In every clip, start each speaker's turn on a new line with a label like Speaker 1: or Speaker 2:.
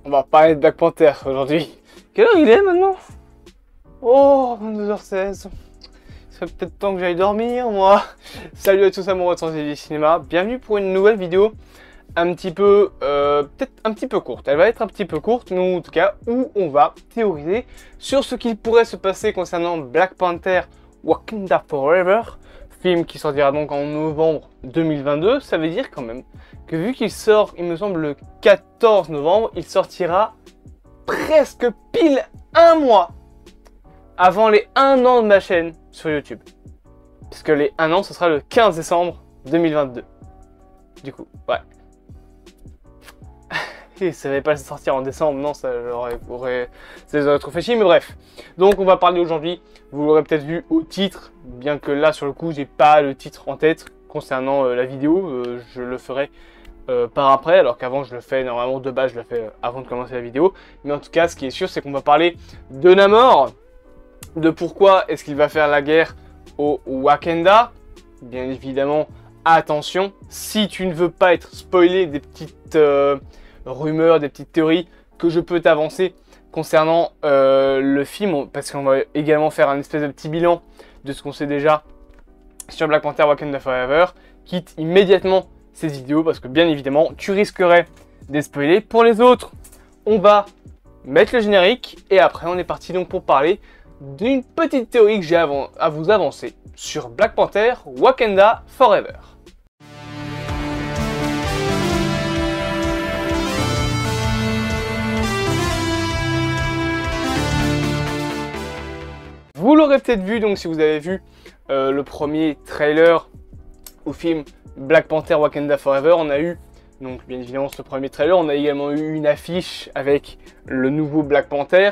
Speaker 1: on va parler de Black Panther aujourd'hui. Quelle heure il est maintenant? Oh, 22h16. Il serait peut-être temps que j'aille dormir, moi. Salut à tous amoureux de Sans du cinéma. Bienvenue pour une nouvelle vidéo un petit peu, peut-être un petit peu courte. Elle va être un petit peu courte, mais en tout cas, où on va théoriser sur ce qu'il pourrait se passer concernant Black Panther Wakanda Forever. Film qui sortira donc en novembre 2022. Ça veut dire quand même que vu qu'il sort, il me semble, le 14 novembre, il sortira presque pile un mois avant les 1 an de ma chaîne sur YouTube. Puisque les 1 an, ce sera le 15 décembre 2022. Du coup, ouais. Et ça n'allait pas sortir en décembre, non, ça aurait trop fait chier, mais bref. Donc on va parler aujourd'hui, vous l'aurez peut-être vu au titre, bien que là sur le coup j'ai pas le titre en tête concernant la vidéo, je le ferai par après, alors qu'avant je le fais normalement de base, je le fais avant de commencer la vidéo. Mais en tout cas, ce qui est sûr, c'est qu'on va parler de Namor, de pourquoi est-ce qu'il va faire la guerre au Wakanda. Bien évidemment, attention, si tu ne veux pas être spoilé des petites rumeurs, des petites théories que je peux t'avancer concernant le film, parce qu'on va également faire un espèce de petit bilan de ce qu'on sait déjà sur Black Panther Wakanda Forever. Quitte immédiatement ces vidéos parce que bien évidemment tu risquerais d'être spoilé. Pour les autres, on va mettre le générique et après on est parti donc pour parler d'une petite théorie que j'ai à vous avancer sur Black Panther Wakanda Forever. Vous l'aurez peut-être vu, donc si vous avez vu le premier trailer au film Black Panther Wakanda Forever, on a eu, donc bien évidemment ce premier trailer, on a également eu une affiche avec le nouveau Black Panther.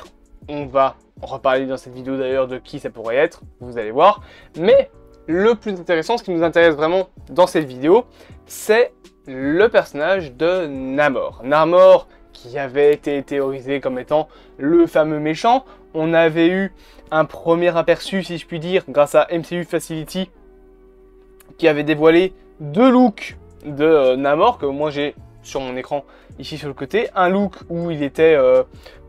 Speaker 1: On va reparler dans cette vidéo d'ailleurs de qui ça pourrait être, vous allez voir. Mais le plus intéressant, ce qui nous intéresse vraiment dans cette vidéo, c'est le personnage de Namor. Namor qui avait été théorisé comme étant le fameux méchant. On avait eu un premier aperçu, si je puis dire, grâce à MCU Facility, qui avait dévoilé 2 looks de Namor, que moi j'ai sur mon écran, ici sur le côté. Un look où il était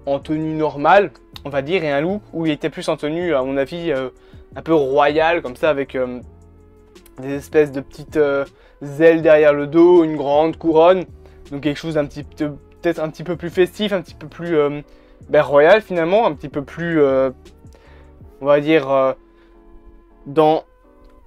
Speaker 1: en tenue normale, on va dire, et un look où il était plus en tenue, à mon avis, un peu royale, comme ça, avec des espèces de petites ailes derrière le dos, une grande couronne. Donc quelque chose d'un petit peu, peut-être un petit peu plus festif, un petit peu plus royal finalement, un petit peu plus, on va dire, dans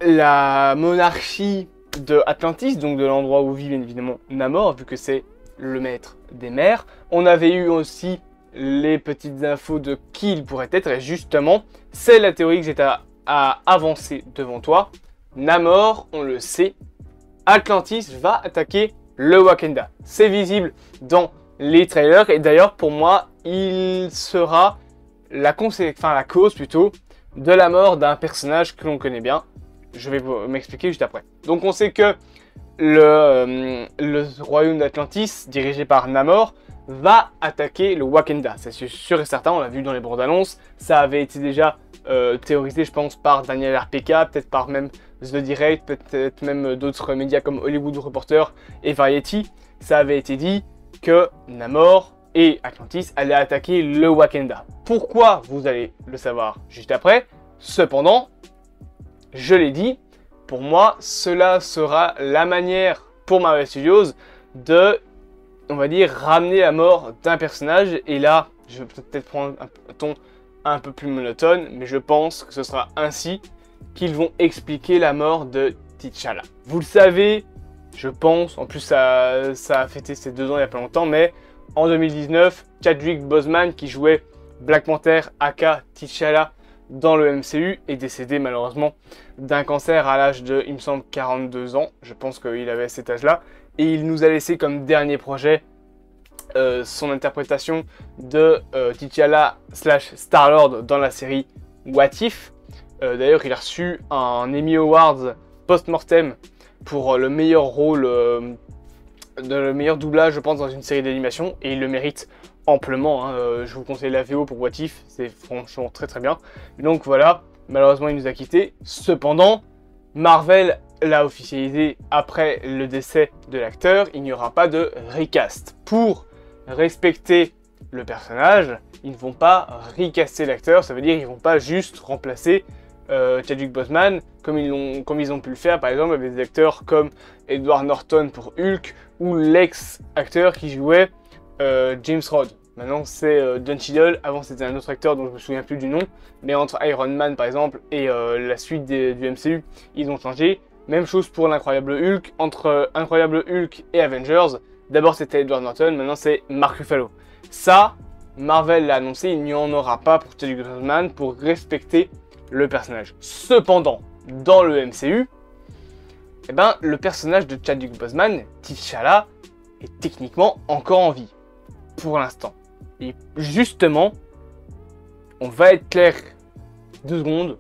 Speaker 1: la monarchie de Atlantis, donc de l'endroit où vit bien évidemment Namor, vu que c'est le maître des mers. On avait eu aussi les petites infos de qui il pourrait être, et justement, c'est la théorie que j'ai à avancer devant toi. Namor, on le sait, Atlantis va attaquer le Wakanda. C'est visible dans les trailers, et d'ailleurs pour moi, il sera la cause plutôt de la mort d'un personnage que l'on connaît bien. Je vais m'expliquer juste après. Donc on sait que le royaume d'Atlantis, dirigé par Namor, va attaquer le Wakanda. C'est sûr et certain, on l'a vu dans les bandes annonces. Ça avait été déjà théorisé, je pense, par Daniel RPK, peut-être par même The Direct, peut-être même d'autres médias comme Hollywood Reporter et Variety. Ça avait été dit que Namor et Atlantis allaient attaquer le Wakanda. Pourquoi? Vous allez le savoir juste après. Cependant, je l'ai dit, pour moi, cela sera la manière pour Marvel Studios de, on va dire, ramener la mort d'un personnage. Et là, je vais peut-être prendre un ton un peu plus monotone, mais je pense que ce sera ainsi qu'ils vont expliquer la mort de T'Challa. Vous le savez, je pense, en plus ça a fêté ses 2 ans il n'y a pas longtemps, mais en 2019, Chadwick Boseman, qui jouait Black Panther aka T'Challa dans le MCU, est décédé malheureusement d'un cancer à l'âge de, il me semble, 42 ans. Je pense qu'il avait cet âge-là. Et il nous a laissé comme dernier projet son interprétation de T'Challa / Star-Lord dans la série What If. D'ailleurs, il a reçu un Emmy Awards post-mortem pour le meilleur rôle, le meilleur doublage, je pense, dans une série d'animation. Et il le mérite amplement, hein. Je vous conseille la VO pour What If, c'est franchement très très bien. Donc voilà, malheureusement il nous a quittés. Cependant, Marvel l'a officialisé après le décès de l'acteur, il n'y aura pas de recast. Pour respecter le personnage, ils ne vont pas recaster l'acteur, ça veut dire qu'ils vont pas juste remplacer Chadwick Boseman comme ils ont pu le faire par exemple avec des acteurs comme Edward Norton pour Hulk ou l'ex-acteur qui jouait James Rhodes. Maintenant c'est Don Cheadle, avant c'était un autre acteur dont je me souviens plus du nom, mais entre Iron Man par exemple et la suite du MCU, ils ont changé. Même chose pour l'Incroyable Hulk, entre Incroyable Hulk et Avengers, d'abord c'était Edward Norton, maintenant c'est Mark Ruffalo. Ça, Marvel l'a annoncé, il n'y en aura pas pour Chadwick Boseman pour respecter le personnage. Cependant, dans le MCU, eh ben, le personnage de Chadwick Boseman, T'Challa, est techniquement encore en vie, pour l'instant. Et justement, on va être clair 2 secondes,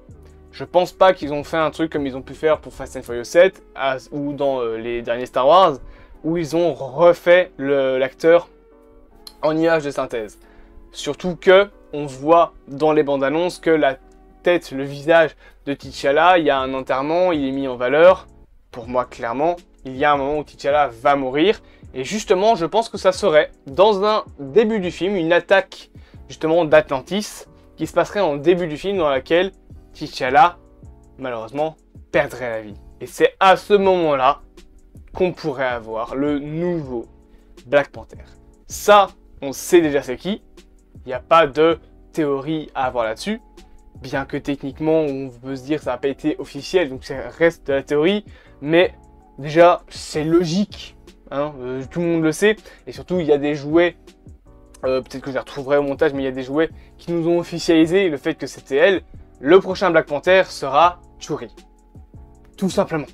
Speaker 1: je pense pas qu'ils ont fait un truc comme ils ont pu faire pour Fast and Furious 7 ou dans les derniers Star Wars, où ils ont refait l'acteur en image de synthèse. Surtout que on voit dans les bandes annonces que la tête, le visage de T'Challa, il y a un enterrement, il est mis en valeur. Pour moi, clairement, il y a un moment où T'Challa va mourir. Et justement, je pense que ça serait, dans un début du film, une attaque justement d'Atlantis, qui se passerait en début du film, dans laquelle T'Challa, malheureusement, perdrait la vie. Et c'est à ce moment-là qu'on pourrait avoir le nouveau Black Panther. Ça, on sait déjà c'est qui. Il n'y a pas de théorie à avoir là-dessus. Bien que techniquement, on peut se dire que ça n'a pas été officiel, donc ça reste de la théorie. Mais déjà, c'est logique. Hein, tout le monde le sait. Et surtout, il y a des jouets, peut-être que je les retrouverai au montage, mais il y a des jouets qui nous ont officialisé le fait que c'était elle. Le prochain Black Panther sera Shuri. Tout simplement.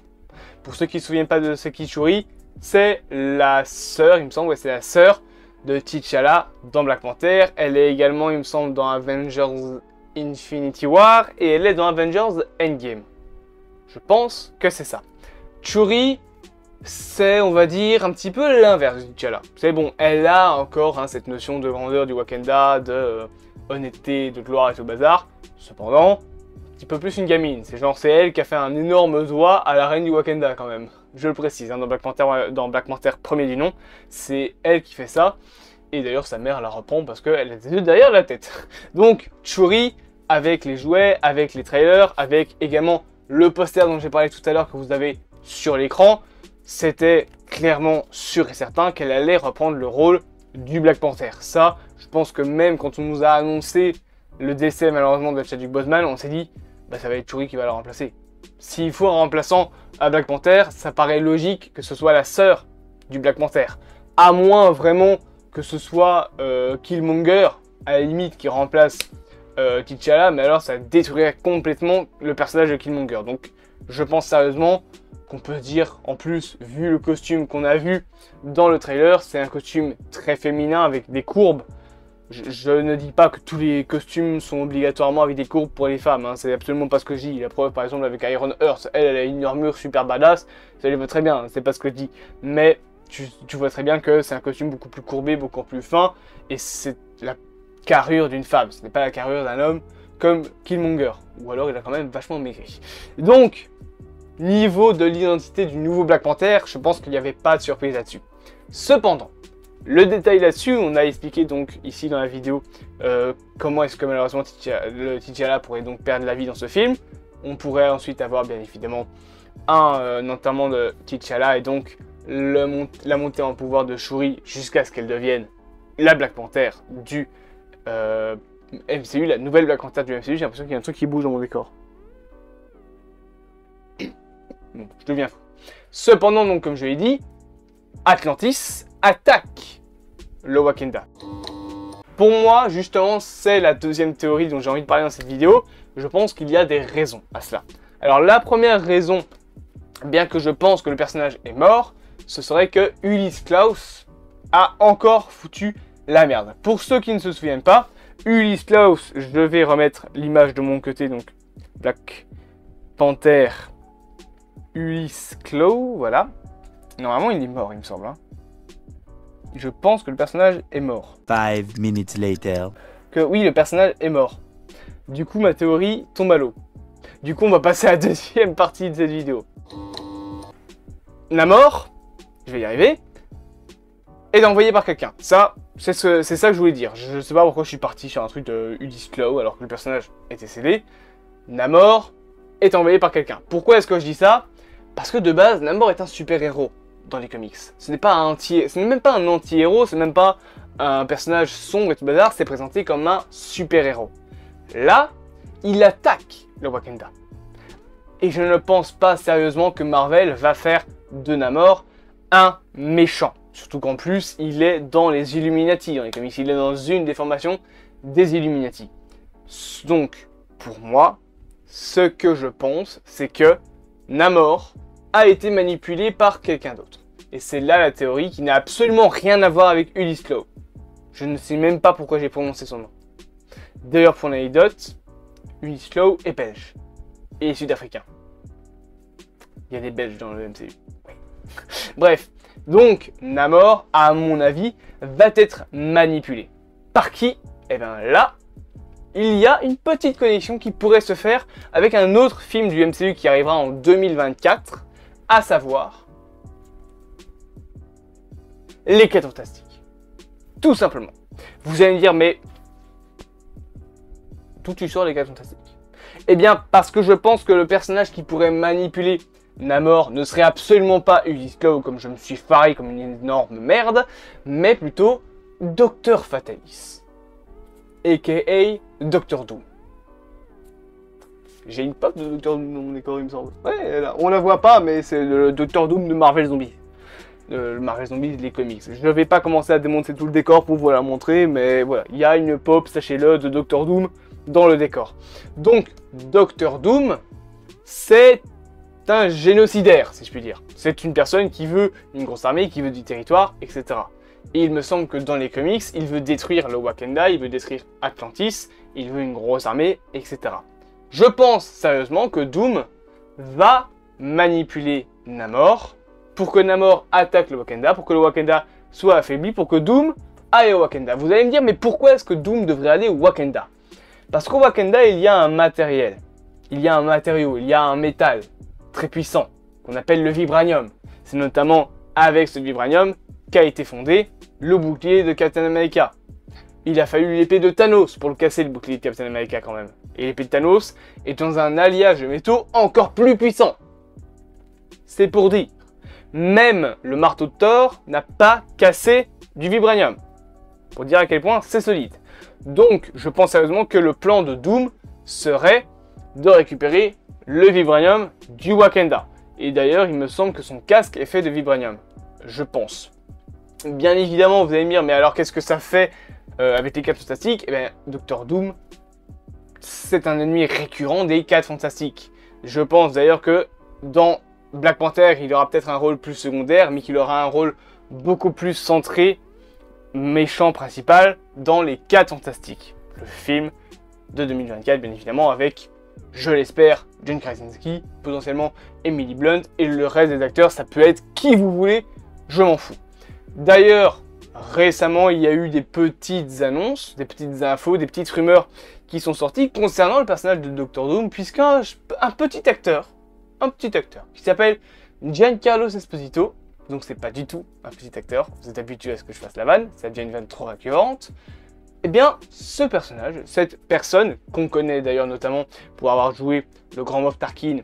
Speaker 1: Pour ceux qui ne se souviennent pas de ce qu'est Shuri, c'est la sœur, il me semble, ouais, c'est la sœur de T'Challa dans Black Panther. Elle est également, il me semble, dans Avengers Infinity War et elle est dans Avengers Endgame. Je pense que c'est ça. Shuri, c'est, on va dire, un petit peu l'inverse de T'Challa. C'est bon, elle a encore hein, cette notion de grandeur du Wakanda, de honnêteté, de gloire et tout bazar. Cependant, un petit peu plus une gamine. C'est genre, c'est elle qui a fait un énorme doigt à la reine du Wakanda quand même. Je le précise, hein, dans Black Panther premier du nom, c'est elle qui fait ça. Et d'ailleurs, sa mère la reprend parce qu'elle a des yeux derrière la tête. Donc, Shuri, avec les jouets, avec les trailers, avec également le poster dont j'ai parlé tout à l'heure que vous avez sur l'écran, c'était clairement sûr et certain qu'elle allait reprendre le rôle du Black Panther. Ça, je pense que même quand on nous a annoncé le décès malheureusement de Chadwick Boseman, on s'est dit, bah ça va être Shuri qui va la remplacer. S'il faut un remplaçant à Black Panther, ça paraît logique que ce soit la sœur du Black Panther. À moins vraiment que ce soit Killmonger, à la limite, qui remplace T'Challa, mais alors ça détruirait complètement le personnage de Killmonger. Donc je pense sérieusement qu'on peut dire, en plus, vu le costume qu'on a vu dans le trailer, c'est un costume très féminin avec des courbes. Je ne dis pas que tous les costumes sont obligatoirement avec des courbes pour les femmes, hein. C'est absolument pas ce que je dis. La preuve par exemple avec Iron Heart, elle a une armure super badass, ça lui va très bien, c'est pas ce que je dis. Mais tu vois très bien que c'est un costume beaucoup plus courbé, beaucoup plus fin, et c'est la carrure d'une femme, ce n'est pas la carrure d'un homme comme Killmonger, ou alors il a quand même vachement maigri. Donc, niveau de l'identité du nouveau Black Panther, je pense qu'il n'y avait pas de surprise là-dessus. Cependant, le détail là-dessus, on a expliqué donc ici dans la vidéo comment est-ce que malheureusement T'Challa pourrait donc perdre la vie dans ce film. On pourrait ensuite avoir bien évidemment un enterrement de T'Challa et donc la montée en pouvoir de Shuri jusqu'à ce qu'elle devienne la Black Panther du MCU, la nouvelle Black Panther du MCU. J'ai l'impression qu'il y a un truc qui bouge dans mon décor. Bon, je deviens fou. Cependant, donc, comme je l'ai dit, Atlantis attaque le Wakanda. Pour moi, justement, c'est la deuxième théorie dont j'ai envie de parler dans cette vidéo. Je pense qu'il y a des raisons à cela. Alors, la première raison, bien que je pense que le personnage est mort, ce serait que Ulysse Klaus a encore foutu la merde. Pour ceux qui ne se souviennent pas, Ulysse Klaus, je vais remettre l'image de mon côté, donc Black Panther Ulysse Klaus, voilà. Normalement, il est mort, il me semble. Hein. Je pense que le personnage est mort.
Speaker 2: 5 minutes later.
Speaker 1: Que oui, le personnage est mort. Du coup, ma théorie tombe à l'eau. Du coup, on va passer à la deuxième partie de cette vidéo. Namor, je vais y arriver, est envoyé par quelqu'un. Ça, c'est ça que je voulais dire. Je sais pas pourquoi je suis parti sur un truc de Ulysse Klaue alors que le personnage était cédé. Namor est envoyé par quelqu'un. Pourquoi est-ce que je dis ça? Parce que de base, Namor est un super-héros dans les comics. Ce n'est même pas un anti-héros, c'est même pas un personnage sombre et tout bazar, c'est présenté comme un super-héros. Là, il attaque le Wakanda. Et je ne pense pas sérieusement que Marvel va faire de Namor un méchant. Surtout qu'en plus, il est dans les Illuminati dans les comics. Il est dans une des formations des Illuminati. Donc, pour moi, ce que je pense, c'est que Namor a été manipulé par quelqu'un d'autre. Et c'est là la théorie qui n'a absolument rien à voir avec Ulysse Klaue. Je ne sais même pas pourquoi j'ai prononcé son nom. D'ailleurs, pour l'anecdote, Ulysse Klaue est belge et sud-africain. Il y a des Belges dans le MCU. Oui. Bref, donc Namor, à mon avis, va être manipulé. Par qui? Eh bien là, il y a une petite connexion qui pourrait se faire avec un autre film du MCU qui arrivera en 2024, à savoir Les 4 Fantastiques. Tout simplement. Vous allez me dire, mais d'où tu sors les 4 Fantastiques? Eh bien, parce que je pense que le personnage qui pourrait manipuler Namor ne serait absolument pas Ulysse Klaue, comme je me suis faré comme une énorme merde, mais plutôt Dr Fatalis, a.k.a. Dr Doom. J'ai une pop de Dr Doom dans mon décor, il me semble. Ouais, là, on la voit pas, mais c'est le Dr Doom de Marvel Zombies. Le Marvel Zombies, les comics. Je ne vais pas commencer à démonter tout le décor pour vous la montrer, mais voilà, il y a une pop, sachez-le, de Dr Doom dans le décor. Donc, Dr Doom, c'est un génocidaire, si je puis dire. C'est une personne qui veut une grosse armée, qui veut du territoire, etc. Et il me semble que dans les comics, il veut détruire le Wakanda, il veut détruire Atlantis, il veut une grosse armée, etc. Je pense sérieusement que Doom va manipuler Namor pour que Namor attaque le Wakanda, pour que le Wakanda soit affaibli, pour que Doom aille au Wakanda. Vous allez me dire, mais pourquoi est-ce que Doom devrait aller au Wakanda? Parce qu'au Wakanda, il y a un matériel, il y a un matériau, il y a un métal très puissant, qu'on appelle le vibranium. C'est notamment avec ce vibranium qu'a été fondé le bouclier de Captain America. Il a fallu l'épée de Thanos pour le casser, le bouclier de Captain America quand même. Et l'épée de Thanos est dans un alliage de métaux encore plus puissant. C'est pour dire. Même le marteau de Thor n'a pas cassé du vibranium. Pour dire à quel point c'est solide. Donc, je pense sérieusement que le plan de Doom serait de récupérer le vibranium du Wakanda. Et d'ailleurs, il me semble que son casque est fait de vibranium. Je pense. Bien évidemment, vous allez me dire, mais alors qu'est-ce que ça fait avec les 4 Fantastiques? Eh bien, Dr Doom, c'est un ennemi récurrent des 4 Fantastiques. Je pense d'ailleurs que dans Black Panther, il aura peut-être un rôle plus secondaire, mais qu'il aura un rôle beaucoup plus centré, méchant principal, dans les 4 Fantastiques. Le film de 2024, bien évidemment, avec, je l'espère, John Krasinski, potentiellement Emily Blunt, et le reste des acteurs, ça peut être qui vous voulez, je m'en fous. D'ailleurs, récemment, il y a eu des petites annonces, des petites infos, des petites rumeurs qui sont sorties concernant le personnage de Dr Doom, puisqu'un petit acteur qui s'appelle Giancarlo Esposito, donc c'est pas du tout un petit acteur, vous êtes habitué à ce que je fasse la vanne, ça devient une vanne trop récurrente. Eh bien, ce personnage, cette personne, qu'on connaît d'ailleurs notamment pour avoir joué le Grand Moff Tarkin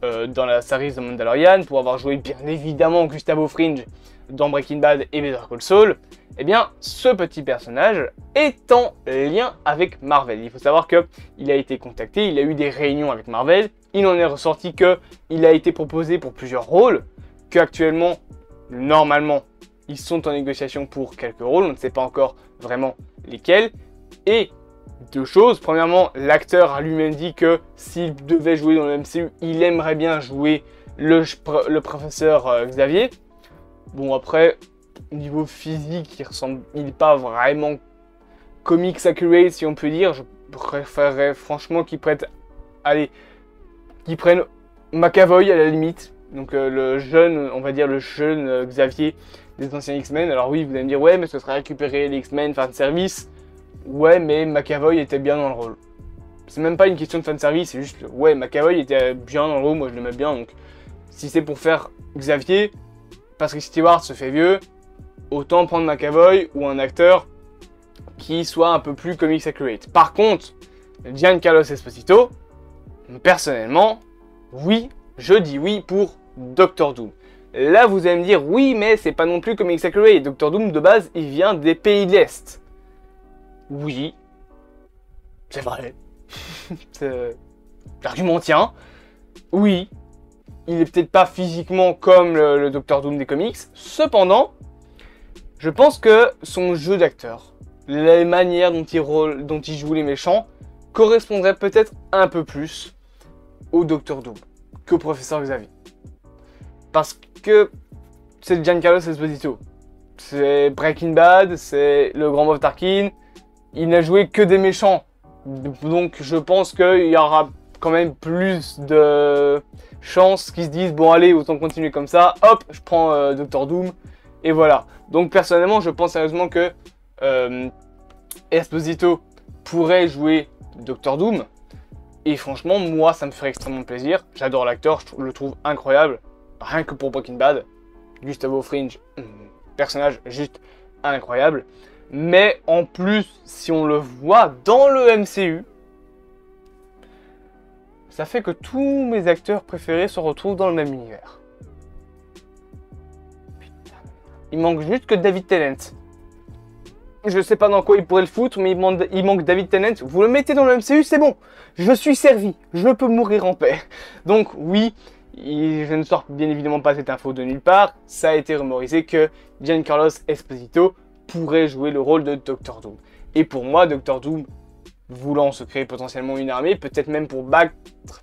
Speaker 1: dans la série The Mandalorian, pour avoir joué bien évidemment Gustavo Fring dans Breaking Bad et Better Call Saul, eh bien, ce petit personnage est en lien avec Marvel. Il faut savoir qu'il a été contacté, il a eu des réunions avec Marvel, il en est ressorti qu'il a été proposé pour plusieurs rôles, qu'actuellement, normalement, ils sont en négociation pour quelques rôles, on ne sait pas encore vraiment lesquels. Et deux choses, premièrement, l'acteur a lui-même dit que s'il devait jouer dans le MCU, il aimerait bien jouer le professeur Xavier. Bon, après, niveau physique, il n'est pas vraiment comics accurate, si on peut dire. Je préférerais franchement qu'ils prennent McAvoy à la limite. Donc le jeune, on va dire le jeune Xavier des anciens X-Men. Alors oui, vous allez me dire, ouais, mais ce serait récupérer les X-Men, fanservice. Ouais, mais McAvoy était bien dans le rôle. C'est même pas une question de fanservice, c'est juste, ouais, McAvoy était bien dans le rôle, moi je l'aimais bien. Donc si c'est pour faire Xavier, Patrick Stewart se fait vieux, autant prendre McAvoy ou un acteur qui soit un peu plus comics accurate. Par contre, Giancarlo Esposito, personnellement, oui, je dis oui pour Doctor Doom. Là, vous allez me dire, oui, mais c'est pas non plus comics accurate. Doctor Doom, de base, il vient des pays de l'Est. Oui, c'est vrai. L'argument tient. Oui, il est peut-être pas physiquement comme le Doctor Doom des comics. Cependant, je pense que son jeu d'acteur, les manières dont il joue les méchants, correspondraient peut-être un peu plus au Doctor Doom qu'au Professeur Xavier. Parce que c'est Giancarlo Esposito. C'est Breaking Bad, c'est le Grand Moff Tarkin. Il n'a joué que des méchants. Donc je pense qu'il y aura quand même plus de chances qu'ils se disent bon allez, autant continuer comme ça. Hop, je prends Doctor Doom. Et voilà. Donc personnellement, je pense sérieusement que Esposito pourrait jouer Doctor Doom. Et franchement, moi, ça me ferait extrêmement plaisir. J'adore l'acteur, je le trouve incroyable. Rien que pour Breaking Bad. Gustavo Fringe, personnage juste incroyable. Mais en plus, si on le voit dans le MCU, ça fait que tous mes acteurs préférés se retrouvent dans le même univers. Putain. Il manque juste que David Tennant. Je sais pas dans quoi il pourrait le foutre, mais il manque David Tennant. Vous le mettez dans le MCU, c'est bon. Je suis servi. Je peux mourir en paix. Donc oui, je ne sors bien évidemment pas cette info de nulle part. Ça a été rumorisé que Giancarlo Esposito pourrait jouer le rôle de Doctor Doom. Et pour moi, Doctor Doom, voulant se créer potentiellement une armée, peut-être même pour battre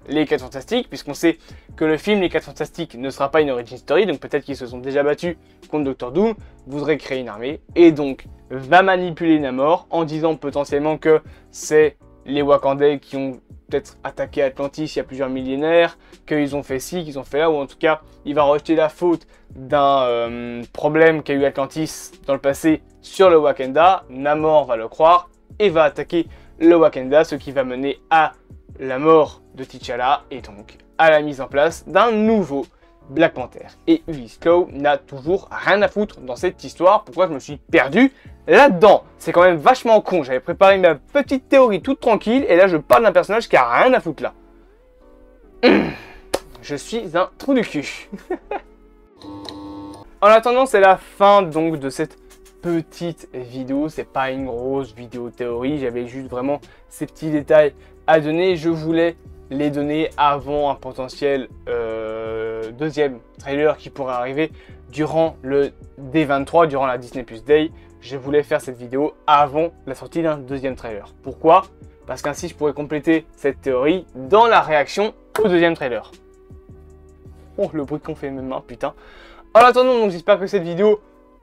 Speaker 1: les 4 Fantastiques, puisqu'on sait que le film Les 4 Fantastiques ne sera pas une origin story, donc peut-être qu'ils se sont déjà battus contre Doctor Doom, voudrait créer une armée, et donc va manipuler Namor en disant potentiellement que c'est les Wakandais qui ont peut-être attaqué Atlantis il y a plusieurs millénaires, qu'ils ont fait ci, qu'ils ont fait là, ou en tout cas, il va rejeter la faute d'un problème qu'a eu Atlantis dans le passé sur le Wakanda. Namor va le croire et va attaquer le Wakanda, ce qui va mener à la mort de T'Challa et donc à la mise en place d'un nouveau Black Panther. Et Ulysse Klaue n'a toujours rien à foutre dans cette histoire. Pourquoi je me suis perdu là-dedans? C'est quand même vachement con. J'avais préparé ma petite théorie toute tranquille et là je parle d'un personnage qui a rien à foutre là. Je suis un trou du cul. En attendant, c'est la fin donc de cette petite vidéo. C'est pas une grosse vidéo théorie. J'avais juste vraiment ces petits détails à donner. Je voulais les donner avant un potentiel deuxième trailer qui pourrait arriver durant le D23, durant la Disney Plus Day. Je voulais faire cette vidéo avant la sortie d'un deuxième trailer. Pourquoi? Parce qu'ainsi je pourrais compléter cette théorie dans la réaction au deuxième trailer. Oh, le bruit qu'on fait mes mains, putain. En attendant, donc j'espère que cette vidéo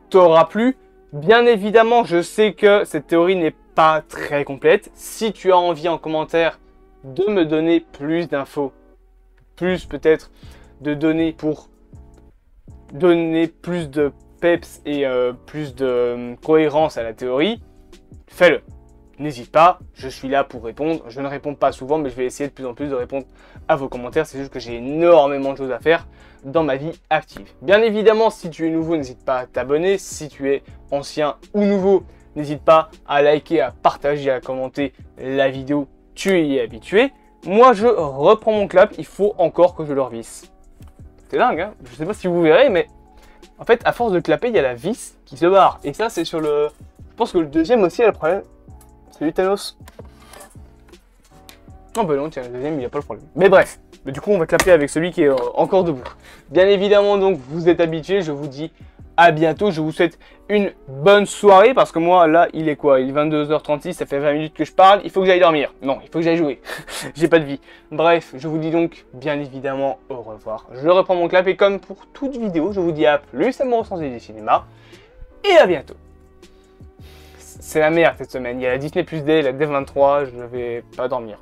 Speaker 1: t'aura plu. Bien évidemment, je sais que cette théorie n'est pas très complète. Si tu as envie en commentaire de me donner plus d'infos, plus peut-être de données pour donner plus de peps et plus de cohérence à la théorie, fais-le. N'hésite pas, je suis là pour répondre. Je ne réponds pas souvent, mais je vais essayer de plus en plus de répondre à vos commentaires. C'est juste que j'ai énormément de choses à faire dans ma vie active. Bien évidemment, si tu es nouveau, n'hésite pas à t'abonner. Si tu es ancien ou nouveau, n'hésite pas à liker, à partager, à commenter la vidéo. Tu y es habitué. Moi, je reprends mon clap. Il faut encore que je le revisse. C'est dingue, hein? Je sais pas si vous verrez, mais en fait, à force de clapper, il y a la vis qui se barre. Et ça, c'est sur le... Je pense que le deuxième aussi a le problème. Salut Thanos. Non, bah non, tiens, le deuxième, il n'y a pas le problème. Mais bref, mais du coup, on va clapper avec celui qui est encore debout. Bien évidemment, donc, vous êtes habitués. Je vous dis à bientôt. Je vous souhaite une bonne soirée. Parce que moi, là, il est quoi? Il est 22h36. Ça fait 20 minutes que je parle. Il faut que j'aille dormir. Non, il faut que j'aille jouer. J'ai pas de vie. Bref, je vous dis donc, bien évidemment, au revoir. Je reprends mon clap. Et comme pour toute vidéo, je vous dis à plus, amoureux sans du cinéma. Et à bientôt. C'est la merde cette semaine. Il y a la Disney Plus Day, la D23. Je ne vais pas dormir.